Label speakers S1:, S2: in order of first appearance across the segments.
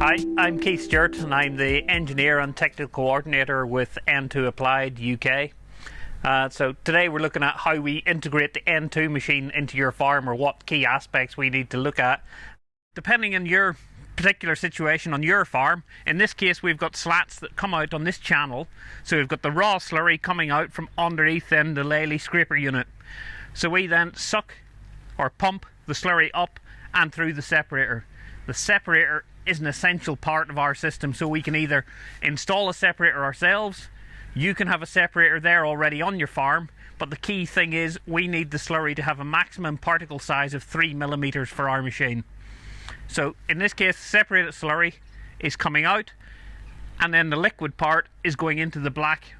S1: Hi, I'm Keith Stewart and I'm the engineer and technical coordinator with N2 Applied UK. So today we're looking at how we integrate the N2 machine into your farm, or what key aspects we need to look at. Depending on your particular situation on your farm, in this case we've got slats that come out on this channel. So we've got the raw slurry coming out from underneath then the Lathame scraper unit. So we then suck or pump the slurry up and through the separator. The separator is an essential part of our system, so we can either install a separator ourselves, you can have a separator there already on your farm, but the key thing is we need the slurry to have a maximum particle size of 3 millimeters for our machine. So in this case, the separated slurry is coming out, and then the liquid part is going into the black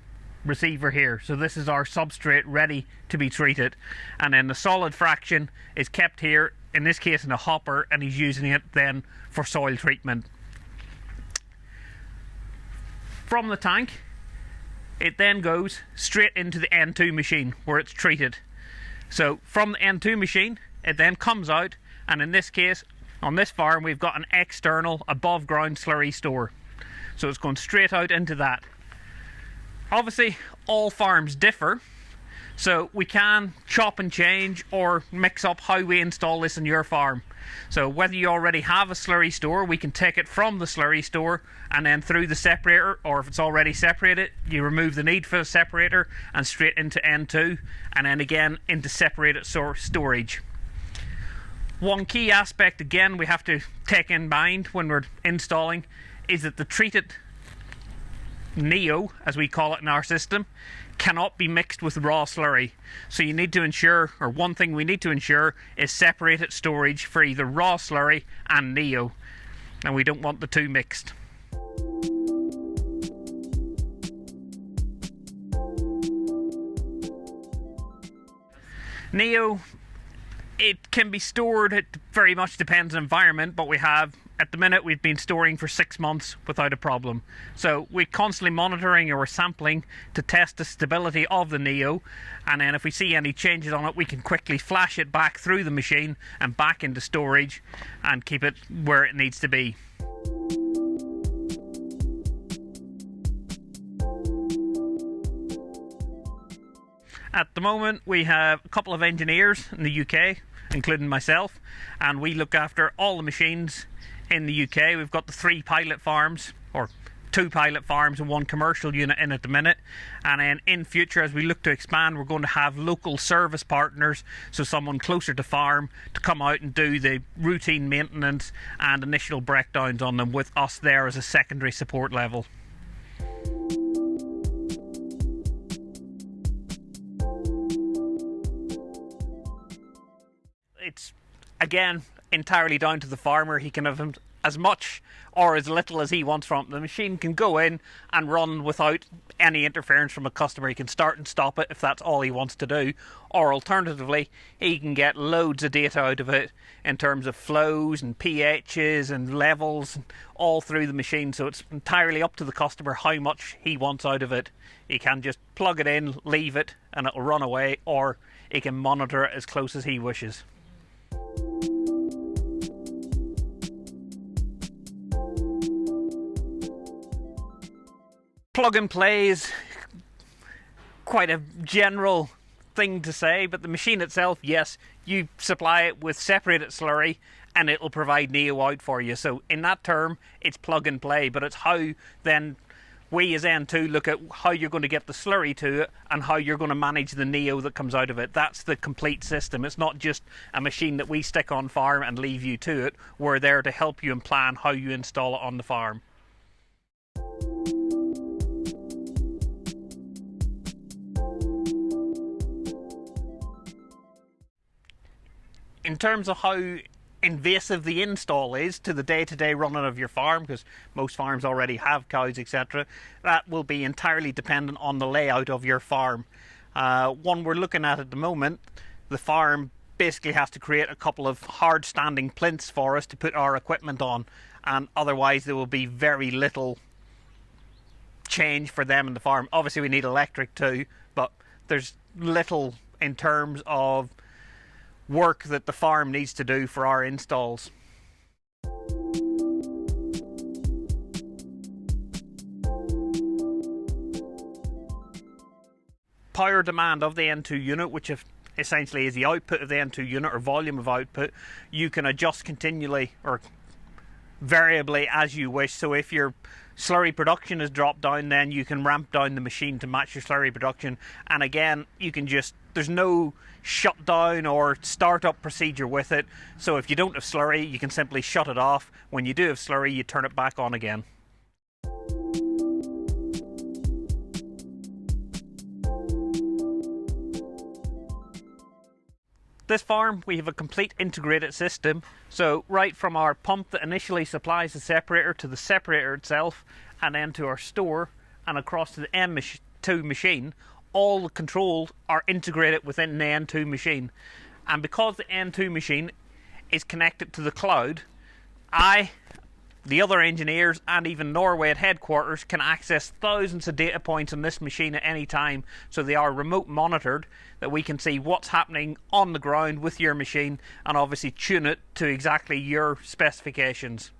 S1: receiver here. So this is our substrate ready to be treated, and then the solid fraction is kept here, in this case in a hopper, and he's using it then for soil treatment. From the tank, it then goes straight into the N2 machine where it's treated. So from the N2 machine, it then comes out, and in this case, on this farm, we've got an external above ground slurry store. So it's going straight out into that. Obviously, all farms differ, so we can chop and change or mix up how we install this in your farm. So whether you already have a slurry store, we can take it from the slurry store and then through the separator, or if it's already separated, you remove the need for the separator and straight into N2, and then again into separated storage. One key aspect again we have to take in mind when we're installing is that the treated Neo, as we call it in our system, cannot be mixed with raw slurry. So you need to ensure, or one thing we need to ensure, is separated storage for either raw slurry and Neo, and we don't want the two mixed. Neo, it can be stored, it very much depends on environment, but we have, at the minute, we've been storing for 6 months without a problem. So we're constantly monitoring or sampling to test the stability of the Neo, and then if we see any changes on it, we can quickly flash it back through the machine and back into storage and keep it where it needs to be. At the moment, we have a couple of engineers in the UK, including myself, and we look after all the machines in the UK. We've got the 3 pilot farms, or 2 pilot farms and 1 commercial unit in at the minute, and then in future, as we look to expand, we're going to have local service partners, so someone closer to farm to come out and do the routine maintenance and initial breakdowns on them, with us there as a secondary support level. It's, again, entirely down to the farmer. He can have as much or as little as he wants from it. The machine can go in and run without any interference from a customer. He can start and stop it if that's all he wants to do, or alternatively, he can get loads of data out of it in terms of flows and pHs and levels all through the machine. So it's entirely up to the customer how much he wants out of it. He can just plug it in, leave it, and it'll run away, or he can monitor it as close as he wishes. Plug and play is quite a general thing to say, but the machine itself, yes, you supply it with separated slurry and it'll provide Neo out for you. So in that term, it's plug and play, but it's how then we as N2 look at how you're going to get the slurry to it and how you're going to manage the Neo that comes out of it. That's the complete system. It's not just a machine that we stick on farm and leave you to it. We're there to help you and plan how you install it on the farm. In terms of how invasive the install is to the day-to-day running of your farm, because most farms already have cows, etc., that will be entirely dependent on the layout of your farm. One we're looking at the moment, the farm basically has to create a couple of hard standing plinths for us to put our equipment on, and otherwise there will be very little change for them in the farm. Obviously we need electric too, but there's little in terms of work that the farm needs to do for our installs. power demand of the N2 unit, which essentially is the output of the N2 unit or volume of output, you can adjust continually or variably as you wish. So if your slurry production is dropped down, then you can ramp down the machine to match your slurry production. And again, you can just, there's no shutdown or startup procedure with it. So if you don't have slurry, you can simply shut it off. When you do have slurry, you turn it back on again. This farm, we have a complete integrated system. So right from our pump that initially supplies the separator to the separator itself, and then to our store and across to the N2 machine, all the controls are integrated within the N2 machine. And because the N2 machine is connected to the cloud, the other engineers and even Norway at headquarters can access thousands of data points on this machine at any time. So they are remote monitored, that we can see what's happening on the ground with your machine and obviously tune it to exactly your specifications.